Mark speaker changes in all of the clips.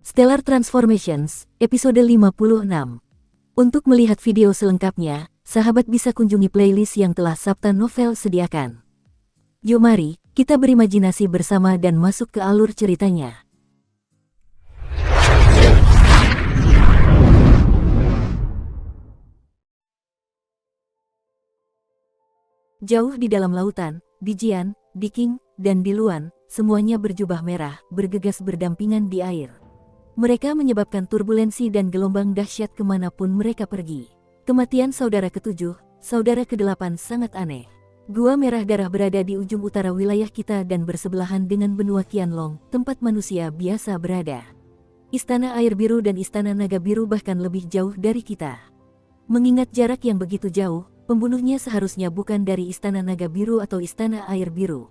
Speaker 1: Stellar Transformations, episode 56. Untuk melihat video selengkapnya, sahabat bisa kunjungi playlist yang telah Sabta Novel sediakan. Yuk mari, kita berimajinasi bersama dan masuk ke alur ceritanya. Jauh di dalam lautan, Dijian, Diking, dan Diluan, semuanya berjubah merah, bergegas berdampingan di air. Mereka menyebabkan turbulensi dan gelombang dahsyat kemanapun mereka pergi. Kematian saudara ketujuh, saudara kedelapan sangat aneh. Gua Merah Darah berada di ujung utara wilayah kita dan bersebelahan dengan benua Qianlong, tempat manusia biasa berada. Istana Air Biru dan Istana Naga Biru bahkan lebih jauh dari kita. Mengingat jarak yang begitu jauh, pembunuhnya seharusnya bukan dari Istana Naga Biru atau Istana Air Biru.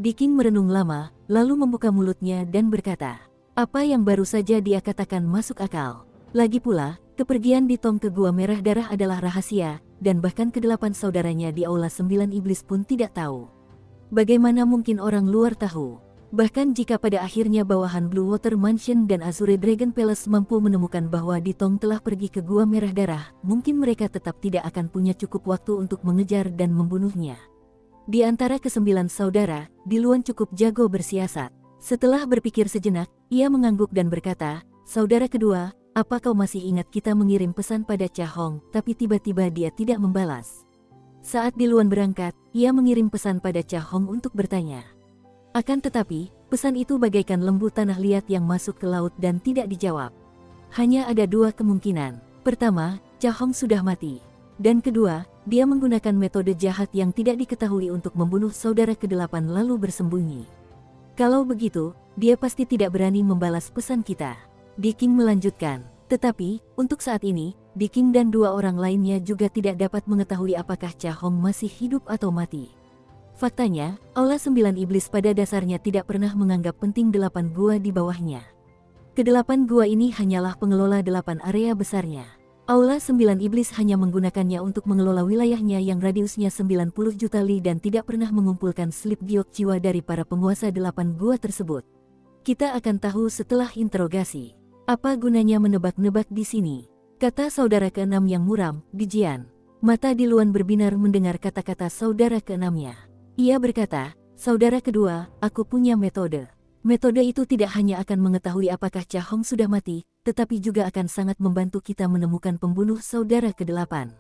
Speaker 1: Diking merenung lama, lalu membuka mulutnya dan berkata, apa yang baru saja dia katakan masuk akal. Lagi pula, kepergian Ditong ke Gua Merah Darah adalah rahasia, dan bahkan kedelapan saudaranya di Aula 9 Iblis pun tidak tahu. Bagaimana mungkin orang luar tahu? Bahkan jika pada akhirnya bawahan Blue Water Mansion dan Azure Dragon Palace mampu menemukan bahwa Ditong telah pergi ke Gua Merah Darah, mungkin mereka tetap tidak akan punya cukup waktu untuk mengejar dan membunuhnya. Di antara kesembilan saudara, Diluan cukup jago bersiasat. Setelah berpikir sejenak, ia mengangguk dan berkata, saudara kedua, apa kau masih ingat kita mengirim pesan pada Cha Hong, tapi tiba-tiba dia tidak membalas. Saat Diluan berangkat, ia mengirim pesan pada Cha Hong untuk bertanya. Akan tetapi, pesan itu bagaikan lembu tanah liat yang masuk ke laut dan tidak dijawab. Hanya ada dua kemungkinan. Pertama, Cha Hong sudah mati. Dan kedua, dia menggunakan metode jahat yang tidak diketahui untuk membunuh saudara kedelapan lalu bersembunyi. Kalau begitu, dia pasti tidak berani membalas pesan kita. Diking melanjutkan, tetapi, untuk saat ini, Diking dan dua orang lainnya juga tidak dapat mengetahui apakah Cha Hong masih hidup atau mati. Faktanya, Aula 9 Iblis pada dasarnya tidak pernah menganggap penting 8 gua di bawahnya. Kedelapan gua ini hanyalah pengelola 8 area besarnya. Aula 9 Iblis hanya menggunakannya untuk mengelola wilayahnya yang radiusnya 90 juta li dan tidak pernah mengumpulkan slip giok jiwa dari para penguasa 8 gua tersebut. Kita akan tahu setelah interogasi. Apa gunanya menebak-nebak di sini? Kata saudara keenam yang muram, Dijian. Mata Diluan berbinar mendengar kata-kata saudara keenamnya. Ia berkata, saudara kedua, aku punya metode. Metode itu tidak hanya akan mengetahui apakah Cha Hong sudah mati, tetapi juga akan sangat membantu kita menemukan pembunuh saudara kedelapan.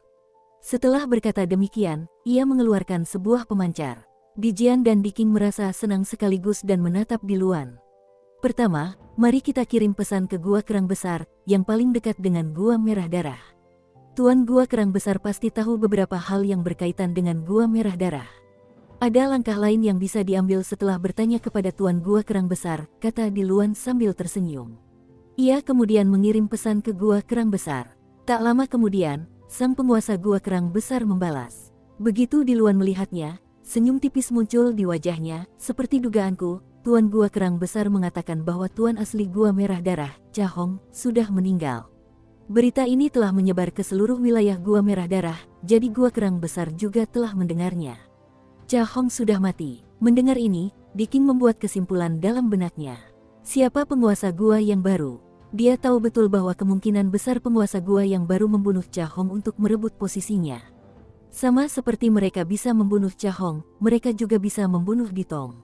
Speaker 1: Setelah berkata demikian, ia mengeluarkan sebuah pemancar. Dijian dan Diking merasa senang sekaligus dan menatap Diluan. Pertama, mari kita kirim pesan ke Gua Kerang Besar, yang paling dekat dengan Gua Merah Darah. Tuan Gua Kerang Besar pasti tahu beberapa hal yang berkaitan dengan Gua Merah Darah. Ada langkah lain yang bisa diambil setelah bertanya kepada Tuan Gua Kerang Besar, kata Diluan sambil tersenyum. Ia kemudian mengirim pesan ke Gua Kerang Besar. Tak lama kemudian, sang penguasa Gua Kerang Besar membalas. Begitu Diluan melihatnya, senyum tipis muncul di wajahnya, seperti dugaanku, Tuan Gua Kerang Besar mengatakan bahwa Tuan asli Gua Merah Darah, Cha Hong, sudah meninggal. Berita ini telah menyebar ke seluruh wilayah Gua Merah Darah, jadi Gua Kerang Besar juga telah mendengarnya. Cha Hong sudah mati. Mendengar ini, Diking membuat kesimpulan dalam benaknya. Siapa penguasa gua yang baru? Dia tahu betul bahwa kemungkinan besar penguasa gua yang baru membunuh Cha Hong untuk merebut posisinya. Sama seperti mereka bisa membunuh Cha Hong, mereka juga bisa membunuh Ditong.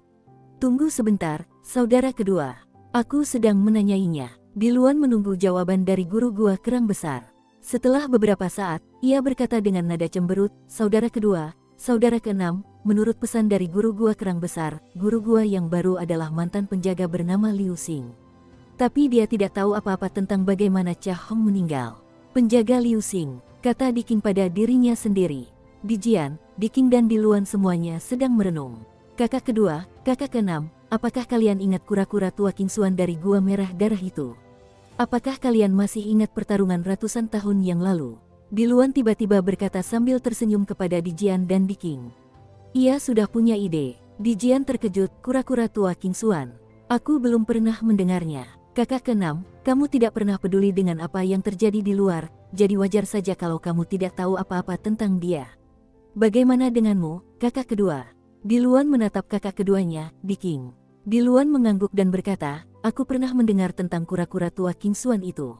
Speaker 1: Tunggu sebentar, saudara kedua. Aku sedang menanyainya. Diluan menunggu jawaban dari guru Gua Kerang Besar. Setelah beberapa saat, ia berkata dengan nada cemberut, saudara kedua, saudara keenam, menurut pesan dari guru Gua Kerang Besar, guru gua yang baru adalah mantan penjaga bernama Liu Xing. Tapi dia tidak tahu apa-apa tentang bagaimana Cha Hong meninggal. Penjaga Liu Xing, kata Diking pada dirinya sendiri. Dijian, Diking dan Diluan semuanya sedang merenung. Kakak kedua, kakak keenam, apakah kalian ingat kura-kura tua Qingxuan dari Gua Merah Darah itu? Apakah kalian masih ingat pertarungan ratusan tahun yang lalu? Diluan tiba-tiba berkata sambil tersenyum kepada Dijian dan Diking. Ia sudah punya ide. Dijian terkejut, kura-kura tua Qingxuan. Aku belum pernah mendengarnya. Kakak keenam, kamu tidak pernah peduli dengan apa yang terjadi di luar, jadi wajar saja kalau kamu tidak tahu apa-apa tentang dia. Bagaimana denganmu, kakak kedua? Diluan menatap kakak keduanya, Diking. Diluan mengangguk dan berkata, aku pernah mendengar tentang kura-kura tua King Xuan itu.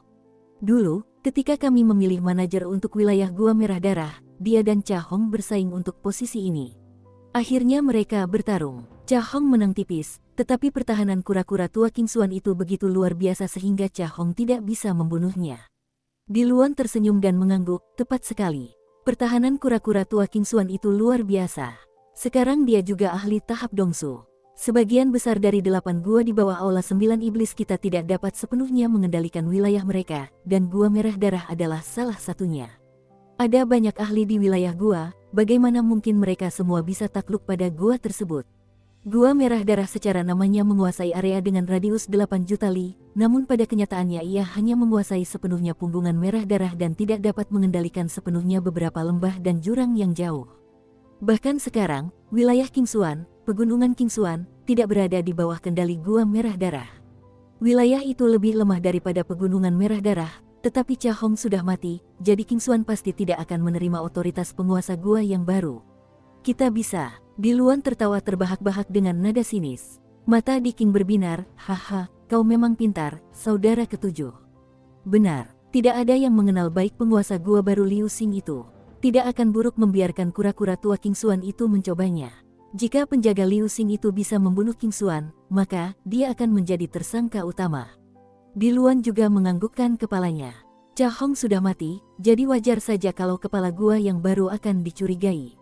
Speaker 1: Dulu, ketika kami memilih manajer untuk wilayah Gua Merah Darah, dia dan Cha Hong bersaing untuk posisi ini. Akhirnya mereka bertarung. Cha Hong menang tipis, tetapi pertahanan kura-kura tua King Xuan itu begitu luar biasa sehingga Cha Hong tidak bisa membunuhnya. Di Luan tersenyum dan mengangguk, tepat sekali. Pertahanan kura-kura tua King Xuan itu luar biasa. Sekarang dia juga ahli tahap Dongsu. Sebagian besar dari 8 gua di bawah Aula 9 Iblis kita tidak dapat sepenuhnya mengendalikan wilayah mereka, dan Gua Merah Darah adalah salah satunya. Ada banyak ahli di wilayah gua, bagaimana mungkin mereka semua bisa takluk pada gua tersebut? Gua Merah Darah secara namanya menguasai area dengan radius 8 juta li, namun pada kenyataannya ia hanya menguasai sepenuhnya punggungan Merah Darah dan tidak dapat mengendalikan sepenuhnya beberapa lembah dan jurang yang jauh. Bahkan sekarang, wilayah King Xuan, pegunungan King Xuan, tidak berada di bawah kendali Gua Merah Darah. Wilayah itu lebih lemah daripada pegunungan Merah Darah, tetapi Cha Hong sudah mati, jadi King Xuan pasti tidak akan menerima otoritas penguasa gua yang baru. Kita bisa. Di Luan tertawa terbahak-bahak dengan nada sinis. Mata Di King berbinar, haha, kau memang pintar, saudara ketujuh. Benar, tidak ada yang mengenal baik penguasa gua baru Liu Xing itu. Tidak akan buruk membiarkan kura-kura tua King Xuan itu mencobanya. Jika penjaga Liu Xing itu bisa membunuh King Xuan, maka dia akan menjadi tersangka utama. Di Luan juga menganggukkan kepalanya. Cha Hong sudah mati, jadi wajar saja kalau kepala gua yang baru akan dicurigai.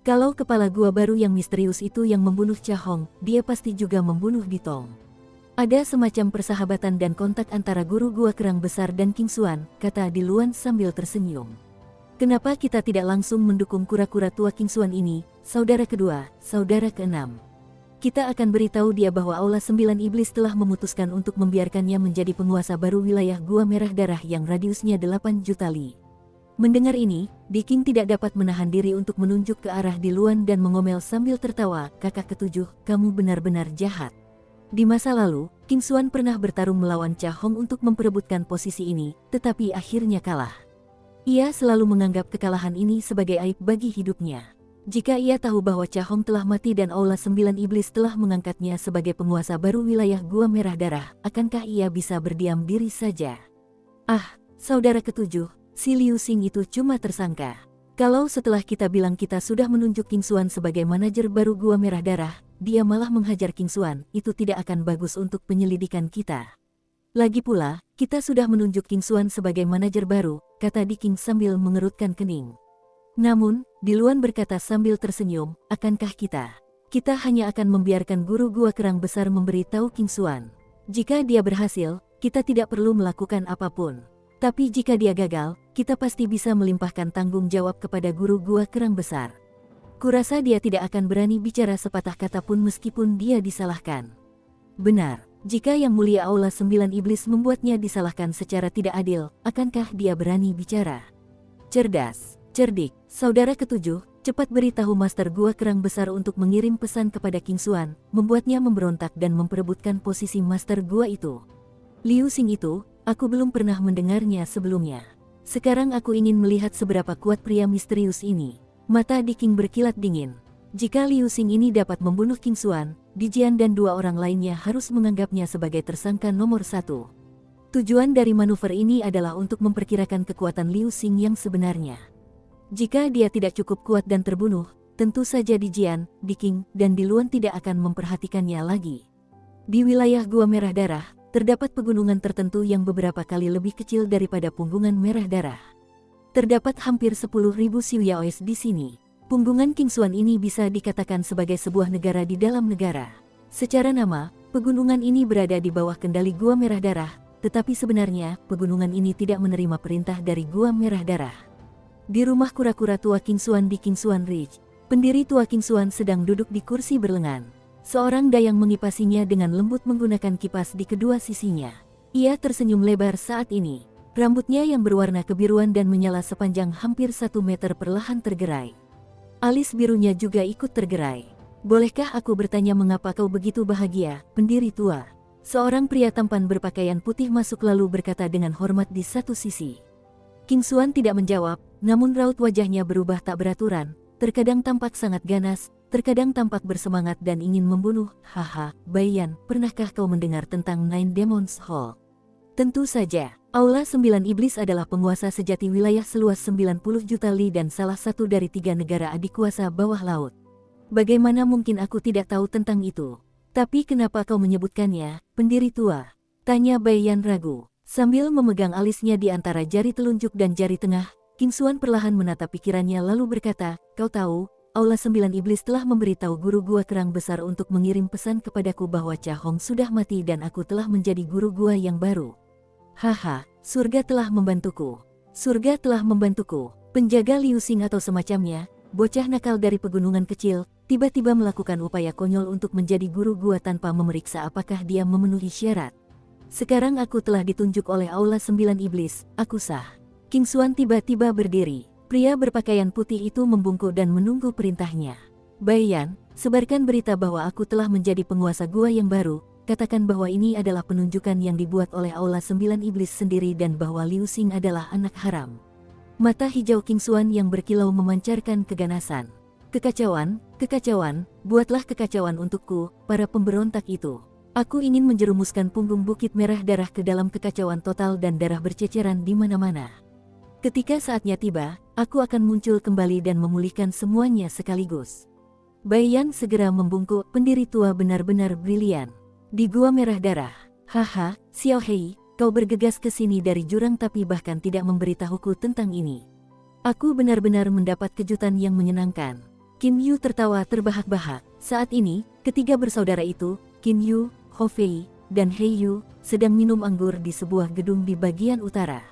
Speaker 1: Kalau kepala gua baru yang misterius itu yang membunuh Cha Hong, dia pasti juga membunuh Ditong. Ada semacam persahabatan dan kontak antara guru gua kerang besar dan King Xuan, kata Di Luan sambil tersenyum. Kenapa kita tidak langsung mendukung kura-kura tua King Xuan ini, saudara kedua, saudara keenam? Kita akan beritahu dia bahwa Aula 9 Iblis telah memutuskan untuk membiarkannya menjadi penguasa baru wilayah Gua Merah Darah yang radiusnya 8 juta li. Mendengar ini, Di King tidak dapat menahan diri untuk menunjuk ke arah Di Luan dan mengomel sambil tertawa, kakak ketujuh, kamu benar-benar jahat. Di masa lalu, King Xuan pernah bertarung melawan Cha Hong untuk memperebutkan posisi ini, tetapi akhirnya kalah. Ia selalu menganggap kekalahan ini sebagai aib bagi hidupnya. Jika ia tahu bahwa Cha Hong telah mati dan Aula 9 Iblis telah mengangkatnya sebagai penguasa baru wilayah Gua Merah Darah, akankah ia bisa berdiam diri saja? Ah, saudara ketujuh, si Liu Xing itu cuma tersangka. Kalau setelah kita bilang kita sudah menunjuk King Xuan sebagai manajer baru Gua Merah Darah, dia malah menghajar King Xuan, itu tidak akan bagus untuk penyelidikan kita. Lagi pula, kita sudah menunjuk King Xuan sebagai manajer baru, kata Di King sambil mengerutkan kening. Namun, Di Luan berkata sambil tersenyum, akankah kita? Kita hanya akan membiarkan guru gua kerang besar memberitahu King Xuan. Jika dia berhasil, kita tidak perlu melakukan apapun. Tapi jika dia gagal, kita pasti bisa melimpahkan tanggung jawab kepada guru gua kerang besar. Kurasa dia tidak akan berani bicara sepatah kata pun meskipun dia disalahkan. Benar. Jika Yang Mulia Aula 9 Iblis membuatnya disalahkan secara tidak adil, akankah dia berani bicara? Cerdas, cerdik, saudara ketujuh, cepat beritahu Master Gua Kerang Besar untuk mengirim pesan kepada King Xuan, membuatnya memberontak dan memperebutkan posisi Master Gua itu. Liu Xing itu, aku belum pernah mendengarnya sebelumnya. Sekarang aku ingin melihat seberapa kuat pria misterius ini. Mata Di King berkilat dingin. Jika Liu Xing ini dapat membunuh King Xuan, Di Jian dan 2 orang lainnya harus menganggapnya sebagai tersangka nomor 1. Tujuan dari manuver ini adalah untuk memperkirakan kekuatan Liu Xing yang sebenarnya. Jika dia tidak cukup kuat dan terbunuh, tentu saja Di Jian, Di King, dan Di Luan tidak akan memperhatikannya lagi. Di wilayah Gua Merah Darah, terdapat pegunungan tertentu yang beberapa kali lebih kecil daripada punggungan Merah Darah. Terdapat hampir 10.000 Xiuyaos di sini. Punggungan King Xuan ini bisa dikatakan sebagai sebuah negara di dalam negara. Secara nama, pegunungan ini berada di bawah kendali Gua Merah Darah, tetapi sebenarnya pegunungan ini tidak menerima perintah dari Gua Merah Darah. Di rumah kura-kura tua King Xuan di King Xuan Ridge, pendiri tua King Xuan sedang duduk di kursi berlengan. Seorang dayang mengipasinya dengan lembut menggunakan kipas di kedua sisinya. Ia tersenyum lebar saat ini. Rambutnya yang berwarna kebiruan dan menyala sepanjang hampir 1 meter perlahan tergerai. Alis birunya juga ikut tergerai. Bolehkah aku bertanya mengapa kau begitu bahagia, pendiri tua? Seorang pria tampan berpakaian putih masuk lalu berkata dengan hormat di satu sisi. King Xuan tidak menjawab, namun raut wajahnya berubah tak beraturan, terkadang tampak sangat ganas, terkadang tampak bersemangat dan ingin membunuh. Haha, Baiyan, pernahkah kau mendengar tentang Nine Demons Hall? Tentu saja, Aula 9 Iblis adalah penguasa sejati wilayah seluas 90 juta li dan salah satu dari 3 negara adik kuasa bawah laut. Bagaimana mungkin aku tidak tahu tentang itu? Tapi kenapa kau menyebutkannya, pendiri tua? Tanya Baiyan ragu. Sambil memegang alisnya di antara jari telunjuk dan jari tengah, King Xuan perlahan menatap pikirannya lalu berkata, kau tahu, Aula 9 Iblis telah memberitahu guru gua kerang besar untuk mengirim pesan kepadaku bahwa Cha Hong sudah mati dan aku telah menjadi guru gua yang baru. Haha, surga telah membantuku. Surga telah membantuku. Penjaga Liu Xing atau semacamnya, bocah nakal dari pegunungan kecil, tiba-tiba melakukan upaya konyol untuk menjadi guru gua tanpa memeriksa apakah dia memenuhi syarat. Sekarang aku telah ditunjuk oleh Aula 9 Iblis, aku sah. King Xuan tiba-tiba berdiri. Pria berpakaian putih itu membungkuk dan menunggu perintahnya. Baiyan, sebarkan berita bahwa aku telah menjadi penguasa gua yang baru, katakan bahwa ini adalah penunjukan yang dibuat oleh Aula 9 Iblis sendiri dan bahwa Liu Xing adalah anak haram. Mata hijau King Xuan yang berkilau memancarkan keganasan. Kekacauan, kekacauan, buatlah kekacauan untukku, para pemberontak itu. Aku ingin menjerumuskan punggung Bukit Merah Darah ke dalam kekacauan total dan darah berceceran di mana-mana. Ketika saatnya tiba, aku akan muncul kembali dan memulihkan semuanya sekaligus. Baiyan segera membungkuk, pendiri tua benar-benar brilian. Di Gua Merah Darah, haha, Xiao Hei, kau bergegas ke sini dari jurang tapi bahkan tidak memberitahuku tentang ini. Aku benar-benar mendapat kejutan yang menyenangkan. Qin Yu tertawa terbahak-bahak. Saat ini, ketiga bersaudara itu, Qin Yu, Hou Fei, dan He Yu, sedang minum anggur di sebuah gedung di bagian utara.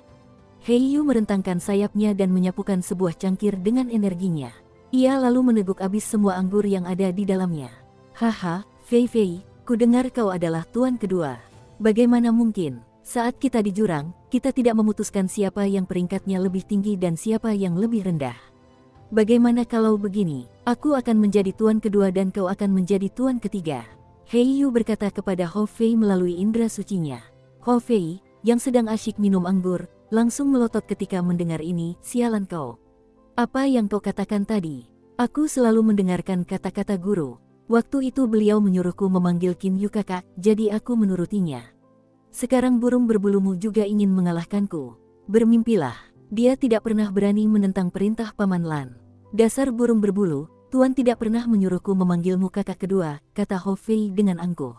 Speaker 1: He Yu merentangkan sayapnya dan menyapukan sebuah cangkir dengan energinya. Ia lalu meneguk habis semua anggur yang ada di dalamnya. Haha, Fei Fei, ku dengar kau adalah tuan kedua. Bagaimana mungkin, saat kita di jurang, kita tidak memutuskan siapa yang peringkatnya lebih tinggi dan siapa yang lebih rendah. Bagaimana kalau begini, aku akan menjadi tuan kedua dan kau akan menjadi tuan ketiga. He Yu berkata kepada Hou Fei melalui indera sucinya. Hou Fei, yang sedang asyik minum anggur, langsung melotot ketika mendengar ini. Sialan kau. Apa yang kau katakan tadi? Aku selalu mendengarkan kata-kata guru. Waktu itu beliau menyuruhku memanggil Qin Yu kakak, jadi aku menurutinya. Sekarang burung berbulumu juga ingin mengalahkanku. Bermimpilah, dia tidak pernah berani menentang perintah Paman Lan. Dasar burung berbulu, Tuan tidak pernah menyuruhku memanggilmu kakak kedua, kata Hou Fei dengan angkuh.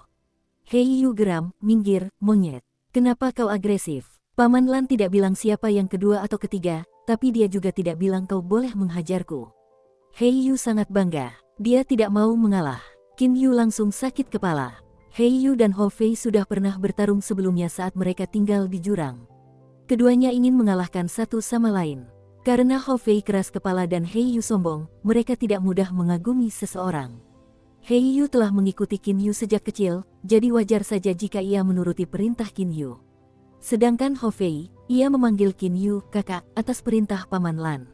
Speaker 1: He Yu geram, minggir, monyet. Kenapa kau agresif? Paman Lan tidak bilang siapa yang kedua atau ketiga, tapi dia juga tidak bilang kau boleh menghajarku. He Yu sangat bangga, dia tidak mau mengalah. Qin Yu langsung sakit kepala. He Yu dan Hou Fei sudah pernah bertarung sebelumnya saat mereka tinggal di jurang. Keduanya ingin mengalahkan satu sama lain. Karena Hou Fei keras kepala dan He Yu sombong, mereka tidak mudah mengagumi seseorang. He Yu telah mengikuti Qin Yu sejak kecil, jadi wajar saja jika ia menuruti perintah Qin Yu. Sedangkan Hou Fei, ia memanggil Qin Yu kakak atas perintah Paman Lan.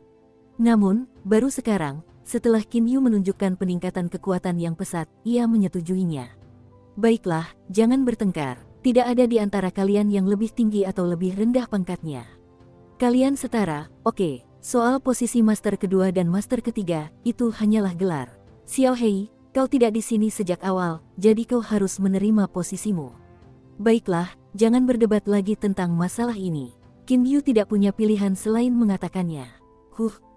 Speaker 1: Namun, baru sekarang, setelah Qin Yu menunjukkan peningkatan kekuatan yang pesat, ia menyetujuinya. Baiklah, jangan bertengkar. Tidak ada di antara kalian yang lebih tinggi atau lebih rendah pangkatnya. Kalian setara, oke. Soal posisi master kedua dan master ketiga, itu hanyalah gelar. Xiao Hei, kau tidak di sini sejak awal, jadi kau harus menerima posisimu. Baiklah, jangan berdebat lagi tentang masalah ini. Qin Yu tidak punya pilihan selain mengatakannya.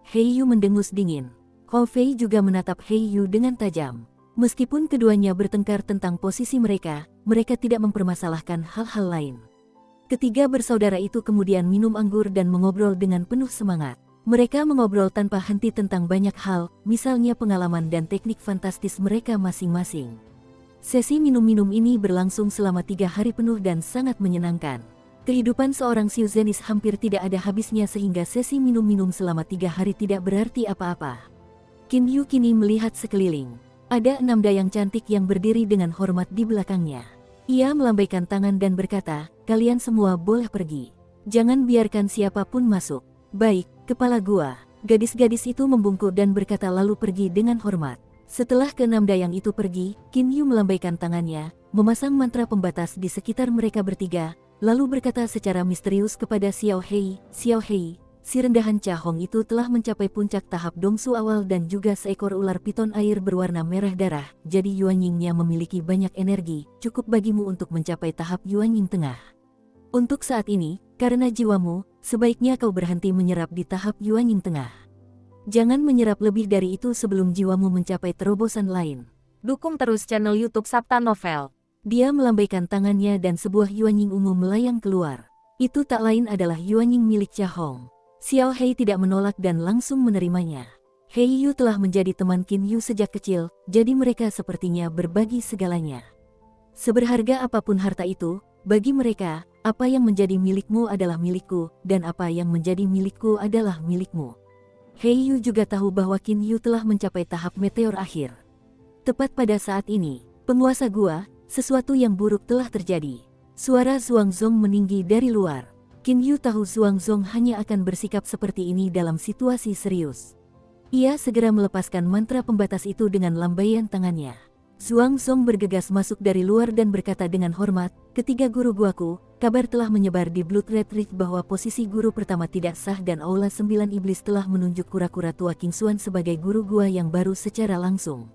Speaker 1: He Yu mendengus dingin. Hou Fei juga menatap He Yu dengan tajam. Meskipun keduanya bertengkar tentang posisi mereka tidak mempermasalahkan hal-hal lain. Ketiga bersaudara itu kemudian minum anggur dan mengobrol dengan penuh semangat. Mereka mengobrol tanpa henti tentang banyak hal, misalnya pengalaman dan teknik fantastis mereka masing-masing. Sesi minum-minum ini berlangsung selama 3 hari penuh dan sangat menyenangkan. Kehidupan seorang Xiu Zhennis hampir tidak ada habisnya sehingga sesi minum-minum selama 3 hari tidak berarti apa-apa. Qin Yu kini melihat sekeliling. Ada 6 dayang cantik yang berdiri dengan hormat di belakangnya. Ia melambaikan tangan dan berkata, kalian semua boleh pergi. Jangan biarkan siapapun masuk. Baik, kepala gua. Gadis-gadis itu membungkuk dan berkata lalu pergi dengan hormat. Setelah ke-6 dayang itu pergi, Qin Yu melambaikan tangannya, memasang mantra pembatas di sekitar mereka bertiga, lalu berkata secara misterius kepada Xiao Hei, Xiao Hei, si rendahan Cha Hong itu telah mencapai puncak tahap dongsu awal dan juga seekor ular piton air berwarna merah darah, jadi Yuanying-nya memiliki banyak energi, cukup bagimu untuk mencapai tahap Yuanying tengah. Untuk saat ini, karena jiwamu, sebaiknya kau berhenti menyerap di tahap Yuanying tengah. Jangan menyerap lebih dari itu sebelum jiwamu mencapai terobosan lain.
Speaker 2: Dukung terus channel YouTube Sabta Novel.
Speaker 1: Dia melambaikan tangannya dan sebuah Yuanying ungu melayang keluar. Itu tak lain adalah Yuanying milik Cha Hong. Xiao Hei tidak menolak dan langsung menerimanya. Hei Yu telah menjadi teman Qin Yu sejak kecil, jadi mereka sepertinya berbagi segalanya. Seberharga apapun harta itu, bagi mereka, apa yang menjadi milikmu adalah milikku, dan apa yang menjadi milikku adalah milikmu. Hei Yu juga tahu bahwa Qin Yu telah mencapai tahap meteor akhir. Tepat pada saat ini, penguasa gua, sesuatu yang buruk telah terjadi. Suara Xuanzong meninggi dari luar. Qin Yu tahu Xuanzong hanya akan bersikap seperti ini dalam situasi serius. Ia segera melepaskan mantra pembatas itu dengan lambaian tangannya. Xuanzong bergegas masuk dari luar dan berkata dengan hormat, "Ketiga guru guaku, kabar telah menyebar di Blood Red Ridge bahwa posisi guru pertama tidak sah dan Aula 9 Iblis telah menunjuk kura-kura tua King Xuan sebagai guru gua yang baru secara langsung.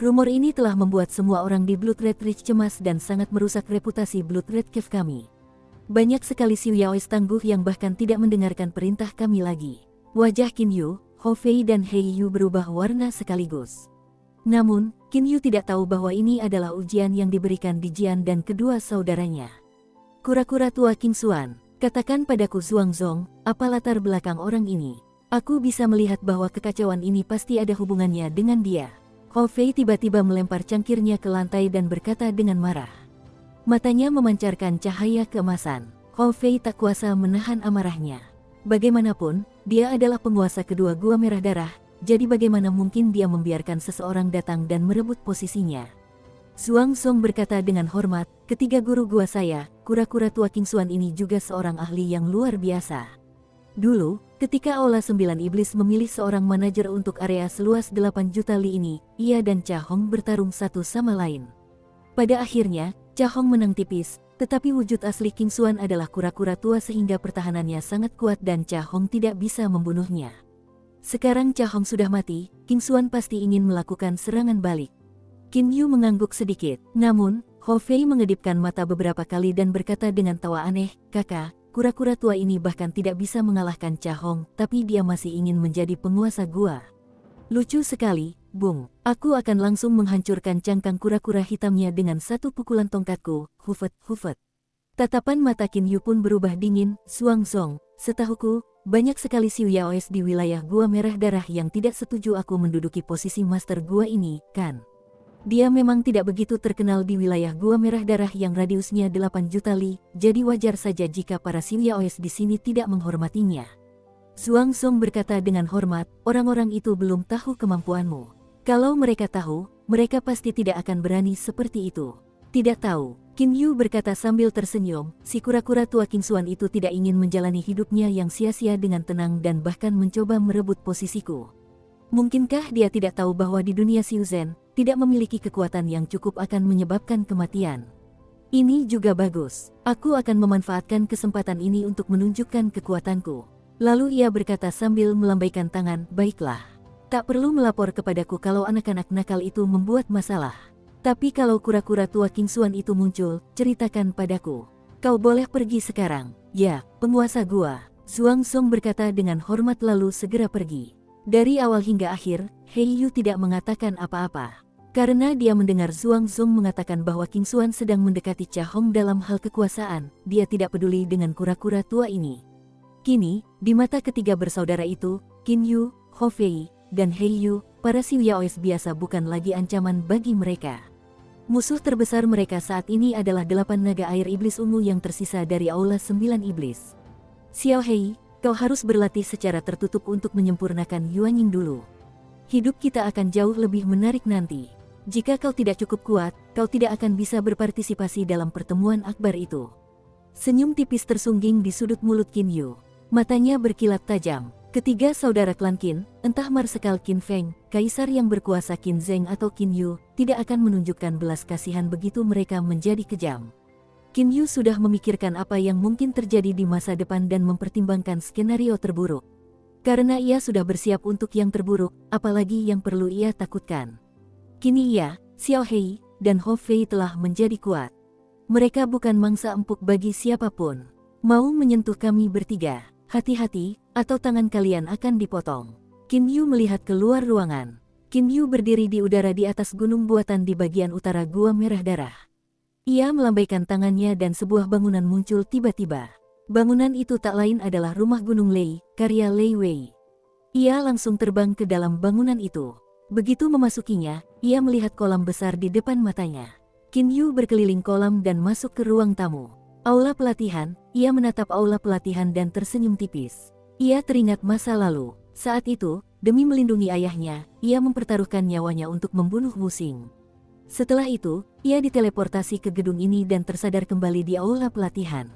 Speaker 1: Rumor ini telah membuat semua orang di Blood Red Ridge cemas dan sangat merusak reputasi Blood Red Cave kami. Banyak sekali Xiu Yaois tangguh yang bahkan tidak mendengarkan perintah kami lagi." Wajah Qin Yu, Hou Fei dan Hei Yu berubah warna sekaligus. Namun, Qin Yu tidak tahu bahwa ini adalah ujian yang diberikan di Jian dan kedua saudaranya. "Kura-kura tua King Xuan, katakan padaku Xuanzong, apa latar belakang orang ini? Aku bisa melihat bahwa kekacauan ini pasti ada hubungannya dengan dia." Hou Fei tiba-tiba melempar cangkirnya ke lantai dan berkata dengan marah. Matanya memancarkan cahaya keemasan. Hou Fei tak kuasa menahan amarahnya. Bagaimanapun, dia adalah penguasa kedua Gua Merah Darah, jadi bagaimana mungkin dia membiarkan seseorang datang dan merebut posisinya. Xuanzong berkata dengan hormat, "Ketiga guru gua saya, kura-kura tua King Xuan ini juga seorang ahli yang luar biasa. Dulu, ketika Aula 9 Iblis memilih seorang manajer untuk area seluas 8 juta li ini, ia dan Cha Hong bertarung satu sama lain. Pada akhirnya, Cha Hong menang tipis, tetapi wujud asli King Xuan adalah kura-kura tua sehingga pertahanannya sangat kuat dan Cha Hong tidak bisa membunuhnya. Sekarang Cha Hong sudah mati, King Xuan pasti ingin melakukan serangan balik." Qin Yu mengangguk sedikit, namun, Hou Fei mengedipkan mata beberapa kali dan berkata dengan tawa aneh, "Kakak, kura-kura tua ini bahkan tidak bisa mengalahkan Cha Hong, tapi dia masih ingin menjadi penguasa gua. Lucu sekali, Bung. Aku akan langsung menghancurkan cangkang kura-kura hitamnya dengan satu pukulan tongkatku." Hufet, hufet. Tatapan mata Qin Yu pun berubah dingin. "Xuanzong, setahuku, banyak sekali Xiu Yaois di wilayah Gua Merah Darah yang tidak setuju aku menduduki posisi master gua ini, kan? Dia memang tidak begitu terkenal di wilayah Gua Merah Darah yang radiusnya 8 juta li, jadi wajar saja jika para Xiu Yaois di sini tidak menghormatinya." Xuanzong berkata dengan hormat, "Orang-orang itu belum tahu kemampuanmu. Kalau mereka tahu, mereka pasti tidak akan berani seperti itu." "Tidak tahu," Qin Yu berkata sambil tersenyum, "si kura-kura tua King Xuan itu tidak ingin menjalani hidupnya yang sia-sia dengan tenang dan bahkan mencoba merebut posisiku. Mungkinkah dia tidak tahu bahwa di dunia Xiuzhen, tidak memiliki kekuatan yang cukup akan menyebabkan kematian? Ini juga bagus. Aku akan memanfaatkan kesempatan ini untuk menunjukkan kekuatanku." Lalu ia berkata sambil melambaikan tangan, "Baiklah. Tak perlu melapor kepadaku kalau anak-anak nakal itu membuat masalah. Tapi kalau kura-kura tua King Xuan itu muncul, ceritakan padaku. Kau boleh pergi sekarang." "Ya, penguasa gua," Xuanzong berkata dengan hormat lalu segera pergi. Dari awal hingga akhir, Hei Yu tidak mengatakan apa-apa. Karena dia mendengar Xuanzong mengatakan bahwa King Xuan sedang mendekati Cha Hong dalam hal kekuasaan, dia tidak peduli dengan kura-kura tua ini. Kini, di mata ketiga bersaudara itu, Qin Yu, Hou Fei, dan Hei Yu, para Xiu Yaois biasa bukan lagi ancaman bagi mereka. Musuh terbesar mereka saat ini adalah 8 naga air iblis ungu yang tersisa dari Aula 9 Iblis. "Xiao Hei, kau harus berlatih secara tertutup untuk menyempurnakan Yuanying dulu. Hidup kita akan jauh lebih menarik nanti. Jika kau tidak cukup kuat, kau tidak akan bisa berpartisipasi dalam pertemuan akbar itu." Senyum tipis tersungging di sudut mulut Qin Yu. Matanya berkilat tajam. Ketiga saudara klan Qin, entah Marsekal Qin Feng, Kaisar yang berkuasa Qin Zheng atau Qin Yu, tidak akan menunjukkan belas kasihan begitu mereka menjadi kejam. Qin Yu sudah memikirkan apa yang mungkin terjadi di masa depan dan mempertimbangkan skenario terburuk. Karena ia sudah bersiap untuk yang terburuk, apalagi yang perlu ia takutkan. Kini ia, Xiao Hei, dan Hou Fei telah menjadi kuat. Mereka bukan mangsa empuk bagi siapapun. Mau menyentuh kami bertiga, hati-hati, atau tangan kalian akan dipotong. Qin Yu melihat keluar ruangan. Qin Yu berdiri di udara di atas gunung buatan di bagian utara Gua Merah Darah. Ia melambaikan tangannya dan sebuah bangunan muncul tiba-tiba. Bangunan itu tak lain adalah rumah Gunung Lei, karya Lei Wei. Ia langsung terbang ke dalam bangunan itu. Begitu memasukinya, ia melihat kolam besar di depan matanya. Qin Yu berkeliling kolam dan masuk ke ruang tamu. Aula pelatihan, ia menatap aula pelatihan dan tersenyum tipis. Ia teringat masa lalu. Saat itu, demi melindungi ayahnya, ia mempertaruhkan nyawanya untuk membunuh Wu Xing. Setelah itu, ia diteleportasi ke gedung ini dan tersadar kembali di aula pelatihan.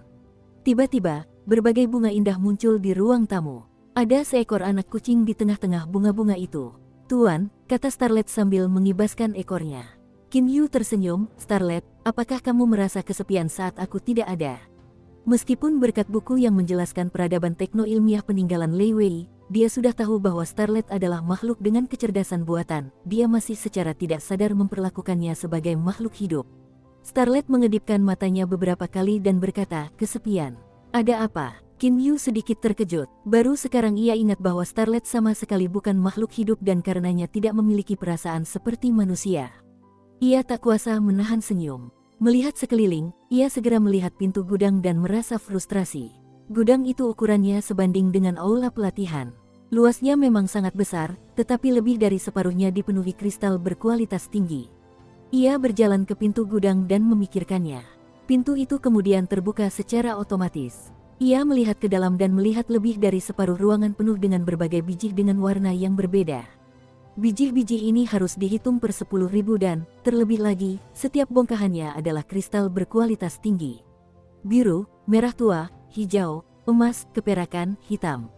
Speaker 1: Tiba-tiba, berbagai bunga indah muncul di ruang tamu. Ada seekor anak kucing di tengah-tengah bunga-bunga itu. "Tuan," kata Starlet sambil mengibaskan ekornya. Qin Yu tersenyum, "Starlet, apakah kamu merasa kesepian saat aku tidak ada?" Meskipun berkat buku yang menjelaskan peradaban tekno-ilmiah peninggalan Lei Wei, dia sudah tahu bahwa Starlet adalah makhluk dengan kecerdasan buatan. Dia masih secara tidak sadar memperlakukannya sebagai makhluk hidup. Starlet mengedipkan matanya beberapa kali dan berkata, "Kesepian. Ada apa?" Qin Yu sedikit terkejut. Baru sekarang ia ingat bahwa Starlet sama sekali bukan makhluk hidup dan karenanya tidak memiliki perasaan seperti manusia. Ia tak kuasa menahan senyum. Melihat sekeliling, ia segera melihat pintu gudang dan merasa frustrasi. Gudang itu ukurannya sebanding dengan aula pelatihan. Luasnya memang sangat besar, tetapi lebih dari separuhnya dipenuhi kristal berkualitas tinggi. Ia berjalan ke pintu gudang dan memikirkannya. Pintu itu kemudian terbuka secara otomatis. Ia melihat ke dalam dan melihat lebih dari separuh ruangan penuh dengan berbagai biji dengan warna yang berbeda. Biji-biji ini harus dihitung per 10.000 dan, terlebih lagi, setiap bongkahannya adalah kristal berkualitas tinggi. Biru, merah tua, hijau, emas, keperakan, hitam.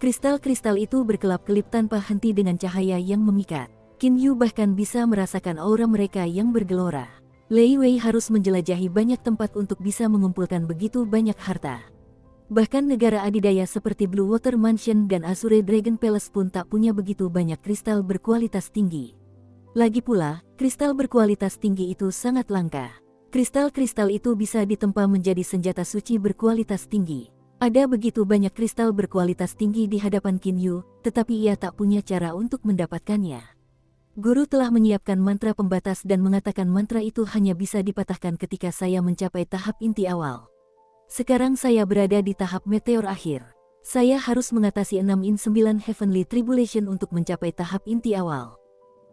Speaker 1: Kristal-kristal itu berkelap-kelip tanpa henti dengan cahaya yang memikat. Qin Yu bahkan bisa merasakan aura mereka yang bergelora. Lei Wei harus menjelajahi banyak tempat untuk bisa mengumpulkan begitu banyak harta. Bahkan negara adidaya seperti Blue Water Mansion dan Azure Dragon Palace pun tak punya begitu banyak kristal berkualitas tinggi. Lagi pula, kristal berkualitas tinggi itu sangat langka. Kristal-kristal itu bisa ditempa menjadi senjata suci berkualitas tinggi. Ada begitu banyak kristal berkualitas tinggi di hadapan Qin Yu, tetapi ia tak punya cara untuk mendapatkannya. Guru telah menyiapkan mantra pembatas dan mengatakan mantra itu hanya bisa dipatahkan ketika saya mencapai tahap inti awal. Sekarang saya berada di tahap meteor akhir. Saya harus mengatasi 6 Heavenly Tribulation untuk mencapai tahap inti awal.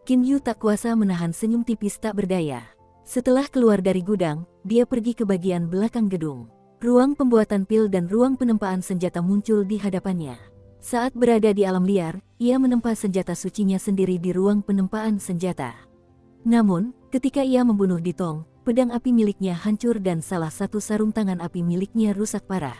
Speaker 1: Qin Yu tak kuasa menahan senyum tipis tak berdaya. Setelah keluar dari gudang, dia pergi ke bagian belakang gedung. Ruang pembuatan pil dan ruang penempaan senjata muncul di hadapannya. Saat berada di alam liar, ia menempa senjata sucinya sendiri di ruang penempaan senjata. Namun, ketika ia membunuh Ditong, pedang api miliknya hancur dan salah satu sarung tangan api miliknya rusak parah.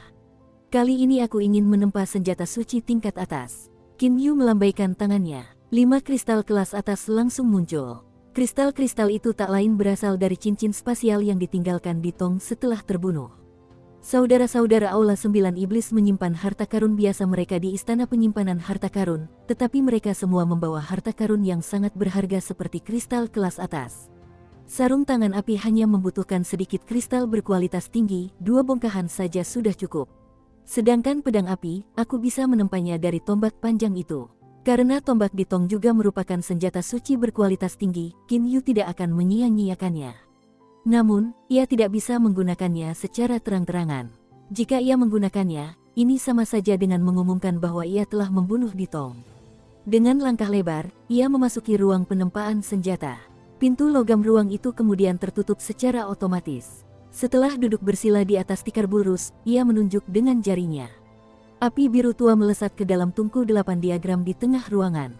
Speaker 1: Kali ini aku ingin menempa senjata suci tingkat atas. Qin Yu melambaikan tangannya. 5 kristal kelas atas langsung muncul. Kristal-kristal itu tak lain berasal dari cincin spasial yang ditinggalkan Ditong setelah terbunuh. Saudara-saudara Aula 9 Iblis menyimpan harta karun biasa mereka di Istana Penyimpanan Harta Karun, tetapi mereka semua membawa harta karun yang sangat berharga seperti kristal kelas atas. Sarung tangan api hanya membutuhkan sedikit kristal berkualitas tinggi, 2 bongkahan saja sudah cukup. Sedangkan pedang api, aku bisa menempanya dari tombak panjang itu. Karena tombak Ditong juga merupakan senjata suci berkualitas tinggi, Qin Yu tidak akan menyia-nyiakannya. Namun, ia tidak bisa menggunakannya secara terang-terangan. Jika ia menggunakannya, ini sama saja dengan mengumumkan bahwa ia telah membunuh Ditong. Dengan langkah lebar, ia memasuki ruang penempaan senjata. Pintu logam ruang itu kemudian tertutup secara otomatis. Setelah duduk bersila di atas tikar bulrus, ia menunjuk dengan jarinya. Api biru tua melesat ke dalam tungku 8 diagram di tengah ruangan.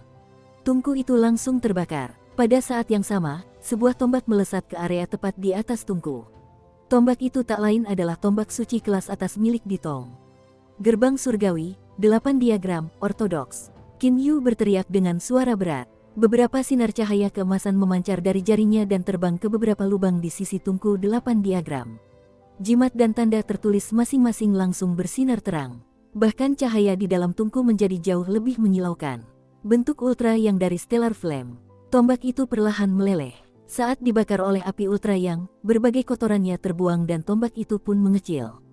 Speaker 1: Tungku itu langsung terbakar. Pada saat yang sama, sebuah tombak melesat ke area tepat di atas tungku. Tombak itu tak lain adalah tombak suci kelas atas milik Ditong. Gerbang surgawi, 8 diagram, ortodoks. Qin Yu berteriak dengan suara berat. Beberapa sinar cahaya keemasan memancar dari jarinya dan terbang ke beberapa lubang di sisi tungku 8 diagram. jimat dan tanda tertulis masing-masing langsung bersinar terang. Bahkan cahaya di dalam tungku menjadi jauh lebih menyilaukan. Bentuk ultra yang dari Stellar Flame. Tombak itu perlahan meleleh. Saat dibakar oleh api ultra yang, berbagai kotorannya terbuang dan tombak itu pun mengecil.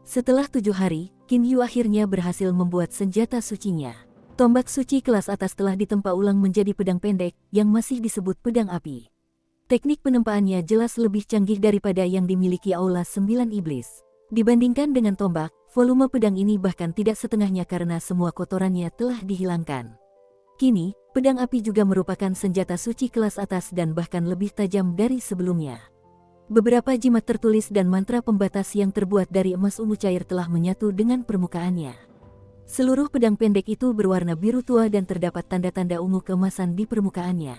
Speaker 1: Setelah 7 hari, Qin Yu akhirnya berhasil membuat senjata sucinya. Tombak suci kelas atas telah ditempa ulang menjadi pedang pendek, yang masih disebut pedang api. Teknik penempaannya jelas lebih canggih daripada yang dimiliki Aula 9 Iblis. Dibandingkan dengan tombak, volume pedang ini bahkan tidak setengahnya karena semua kotorannya telah dihilangkan. Kini, pedang api juga merupakan senjata suci kelas atas dan bahkan lebih tajam dari sebelumnya. Beberapa jimat tertulis dan mantra pembatas yang terbuat dari emas ungu cair telah menyatu dengan permukaannya. Seluruh pedang pendek itu berwarna biru tua dan terdapat tanda-tanda ungu keemasan di permukaannya.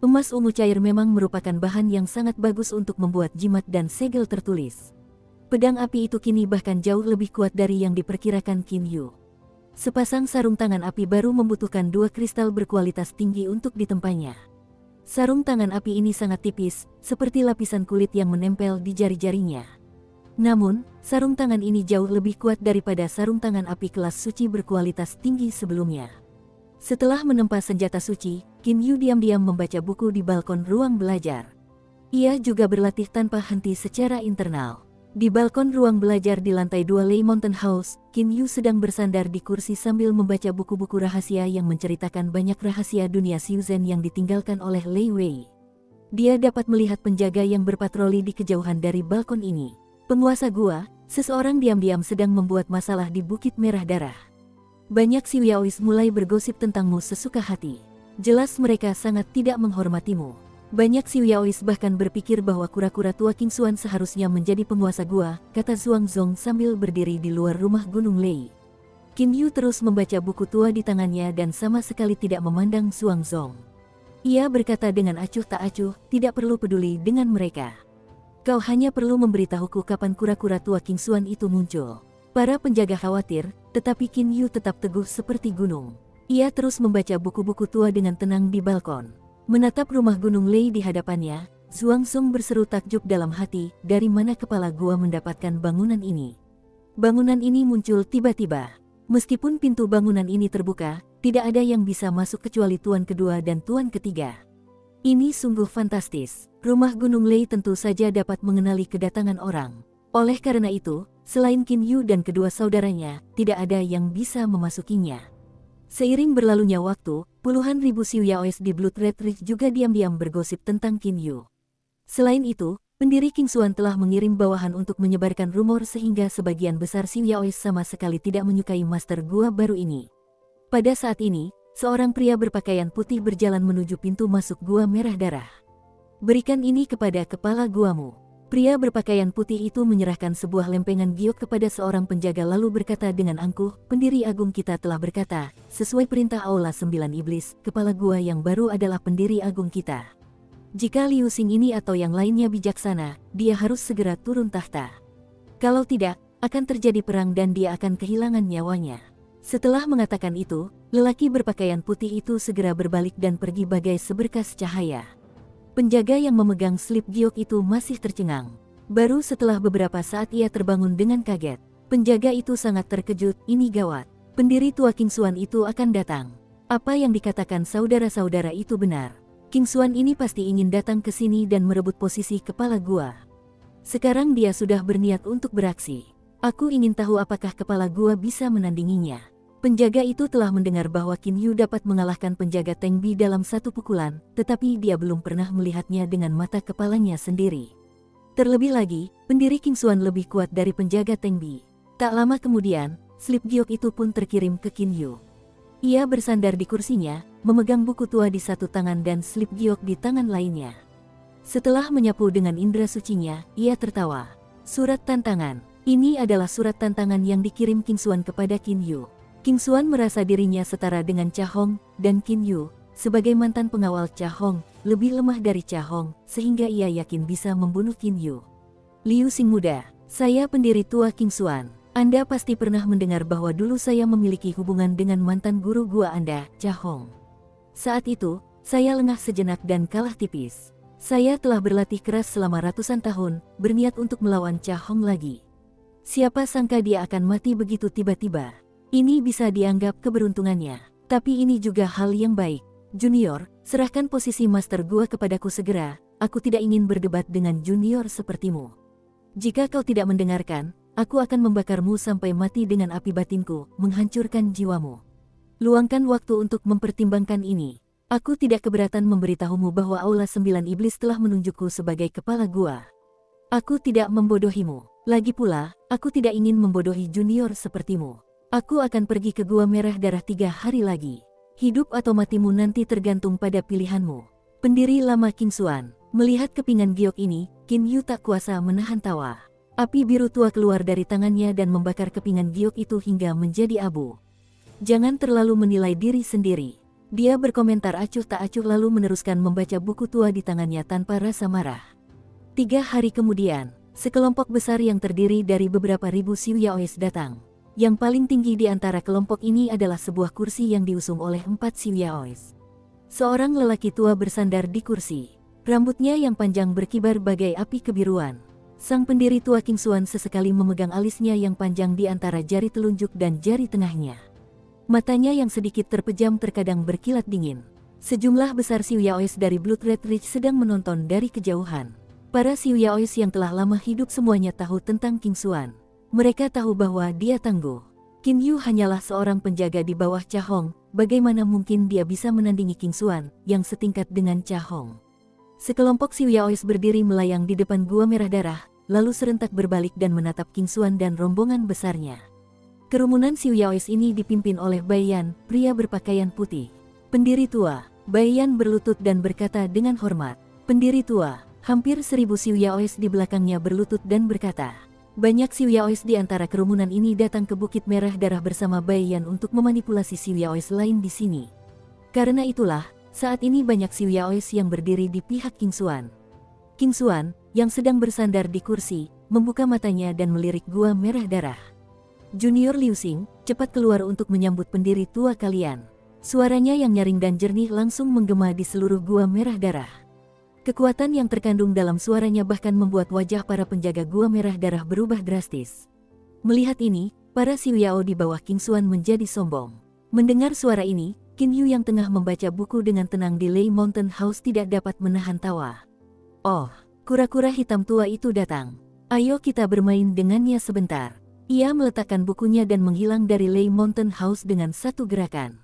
Speaker 1: Emas ungu cair memang merupakan bahan yang sangat bagus untuk membuat jimat dan segel tertulis. Pedang api itu kini bahkan jauh lebih kuat dari yang diperkirakan Qin Yu. Sepasang sarung tangan api baru membutuhkan 2 kristal berkualitas tinggi untuk ditempanya. Sarung tangan api ini sangat tipis, seperti lapisan kulit yang menempel di jari-jarinya. Namun, sarung tangan ini jauh lebih kuat daripada sarung tangan api kelas suci berkualitas tinggi sebelumnya. Setelah menempa senjata suci, Qin Yu diam-diam membaca buku di balkon ruang belajar. Ia juga berlatih tanpa henti secara internal. Di balkon ruang belajar di lantai 2 Lei Mountain House, Qin Yu sedang bersandar di kursi sambil membaca buku-buku rahasia yang menceritakan banyak rahasia dunia Xiuzhen yang ditinggalkan oleh Lei Wei. Dia dapat melihat penjaga yang berpatroli di kejauhan dari balkon ini. Penguasa gua, seseorang diam-diam sedang membuat masalah di Bukit Merah Darah. Banyak Xiuyaois mulai bergosip tentangmu sesuka hati. Jelas mereka sangat tidak menghormatimu. Banyak Xiuyaois bahkan berpikir bahwa kura-kura tua King Xuan seharusnya menjadi penguasa gua, kata Zhuang Zong sambil berdiri di luar rumah Gunung Lei. Qin Yu terus membaca buku tua di tangannya dan sama sekali tidak memandang Zhuang Zong. Ia berkata dengan acuh tak acuh, tidak perlu peduli dengan mereka. Kau hanya perlu memberitahuku kapan kura-kura tua King Xuan itu muncul. Para penjaga khawatir, tetapi Qin Yu tetap teguh seperti gunung. Ia terus membaca buku-buku tua dengan tenang di balkon. Menatap rumah Gunung Lei di hadapannya, Zhuang Zong berseru takjub dalam hati, dari mana kepala gua mendapatkan bangunan ini? Bangunan ini muncul tiba-tiba. Meskipun pintu bangunan ini terbuka, tidak ada yang bisa masuk kecuali tuan kedua dan tuan ketiga. Ini sungguh fantastis. Rumah Gunung Lei tentu saja dapat mengenali kedatangan orang. Oleh karena itu, selain Qin Yu dan kedua saudaranya, tidak ada yang bisa memasukinya. Seiring berlalunya waktu, puluhan ribu Xiuyaois di Blood Red Ridge juga diam-diam bergosip tentang Qin Yu. Selain itu, pendiri King Xuan telah mengirim bawahan untuk menyebarkan rumor sehingga sebagian besar Xiuyaois sama sekali tidak menyukai master gua baru ini. Pada saat ini, seorang pria berpakaian putih berjalan menuju pintu masuk gua merah darah. Berikan ini kepada kepala guamu. Pria berpakaian putih itu menyerahkan sebuah lempengan giok kepada seorang penjaga lalu berkata dengan angkuh, pendiri agung kita telah berkata, sesuai perintah Aula 9 Iblis, kepala gua yang baru adalah pendiri agung kita. Jika Liu Xing ini atau yang lainnya bijaksana, dia harus segera turun tahta. Kalau tidak, akan terjadi perang dan dia akan kehilangan nyawanya. Setelah mengatakan itu, lelaki berpakaian putih itu segera berbalik dan pergi bagai seberkas cahaya. Penjaga yang memegang slip giok itu masih tercengang. Baru setelah beberapa saat ia terbangun dengan kaget. Penjaga itu sangat terkejut, ini gawat. Pendiri tua King Xuan itu akan datang. Apa yang dikatakan saudara-saudara itu benar. King Xuan ini pasti ingin datang ke sini dan merebut posisi kepala gua. Sekarang dia sudah berniat untuk beraksi. Aku ingin tahu apakah kepala gua bisa menandinginya. Penjaga itu telah mendengar bahwa Qin Yu dapat mengalahkan penjaga Teng Bi dalam satu pukulan, tetapi dia belum pernah melihatnya dengan mata kepalanya sendiri. Terlebih lagi, pendiri King Xuan lebih kuat dari penjaga Teng Bi. Tak lama kemudian, slip giok itu pun terkirim ke Qin Yu. Ia bersandar di kursinya, memegang buku tua di satu tangan dan slip giok di tangan lainnya. Setelah menyapu dengan indera sucinya, ia tertawa. Surat tantangan. Ini adalah surat tantangan yang dikirim King Xuan kepada Qin Yu. King Xuan merasa dirinya setara dengan Cha Hong, dan Qin Yu, sebagai mantan pengawal Cha Hong, lebih lemah dari Cha Hong, sehingga ia yakin bisa membunuh Qin Yu. Liu Xing muda, saya pendiri tua King Xuan. Anda pasti pernah mendengar bahwa dulu saya memiliki hubungan dengan mantan guru gua Anda, Cha Hong. Saat itu, saya lengah sejenak dan kalah tipis. Saya telah berlatih keras selama ratusan tahun, berniat untuk melawan Cha Hong lagi. Siapa sangka dia akan mati begitu tiba-tiba. Ini bisa dianggap keberuntungannya. Tapi ini juga hal yang baik. Junior, serahkan posisi master gua kepadaku segera. Aku tidak ingin berdebat dengan junior sepertimu. Jika kau tidak mendengarkan, aku akan membakarmu sampai mati dengan api batinku, menghancurkan jiwamu. Luangkan waktu untuk mempertimbangkan ini. Aku tidak keberatan memberitahumu bahwa Aula 9 Iblis telah menunjukku sebagai kepala gua. Aku tidak membodohimu. Lagi pula, aku tidak ingin membodohi junior sepertimu. Aku akan pergi ke Gua Merah Darah 3 hari lagi. Hidup atau matimu nanti tergantung pada pilihanmu. Pendiri lama King Xuan. Melihat kepingan giok ini, Qin Yu tak kuasa menahan tawa. Api biru tua keluar dari tangannya dan membakar kepingan giok itu hingga menjadi abu. Jangan terlalu menilai diri sendiri. Dia berkomentar acuh tak acuh lalu meneruskan membaca buku tua di tangannya tanpa rasa marah. 3 hari kemudian, sekelompok besar yang terdiri dari beberapa ribu Xiu Yaois datang. Yang paling tinggi di antara kelompok ini adalah sebuah kursi yang diusung oleh 4 Xiu Yaois. Seorang lelaki tua bersandar di kursi. Rambutnya yang panjang berkibar bagai api kebiruan. Sang pendiri tua King Xuan sesekali memegang alisnya yang panjang di antara jari telunjuk dan jari tengahnya. Matanya yang sedikit terpejam terkadang berkilat dingin. Sejumlah besar Xiu Yaois dari Blood Red Ridge sedang menonton dari kejauhan. Para Xiu Yaois yang telah lama hidup semuanya tahu tentang King Xuan. Mereka tahu bahwa dia tangguh. Qin Yu hanyalah seorang penjaga di bawah Cha Hong. Bagaimana mungkin dia bisa menandingi King Xuan yang setingkat dengan Cha Hong? Sekelompok Xiu Yaois berdiri melayang di depan Gua Merah Darah, lalu serentak berbalik dan menatap King Xuan dan rombongan besarnya. Kerumunan Xiu Yaois ini dipimpin oleh Bai Yan, pria berpakaian putih. Pendiri tua, Bai Yan berlutut dan berkata dengan hormat. Pendiri tua, hampir 1000 Xiu Yaois di belakangnya berlutut dan berkata. Banyak Xiu Yaois di antara kerumunan ini datang ke Bukit Merah Darah bersama Bai Yan untuk memanipulasi Xiu Yaois lain di sini. Karena itulah, saat ini banyak Xiu Yaois yang berdiri di pihak King Xuan. King Xuan, yang sedang bersandar di kursi, membuka matanya dan melirik Gua Merah Darah. Junior Liu Xing, cepat keluar untuk menyambut pendiri tua kalian. Suaranya yang nyaring dan jernih langsung menggema di seluruh Gua Merah Darah. Kekuatan yang terkandung dalam suaranya bahkan membuat wajah para penjaga Gua Merah Darah berubah drastis. Melihat ini, para Xiu Yao di bawah King Xuan menjadi sombong. Mendengar suara ini, Qin Yu yang tengah membaca buku dengan tenang di Lei Mountain House tidak dapat menahan tawa. Oh, kura-kura hitam tua itu datang. Ayo kita bermain dengannya sebentar. Ia meletakkan bukunya dan menghilang dari Lei Mountain House dengan satu gerakan.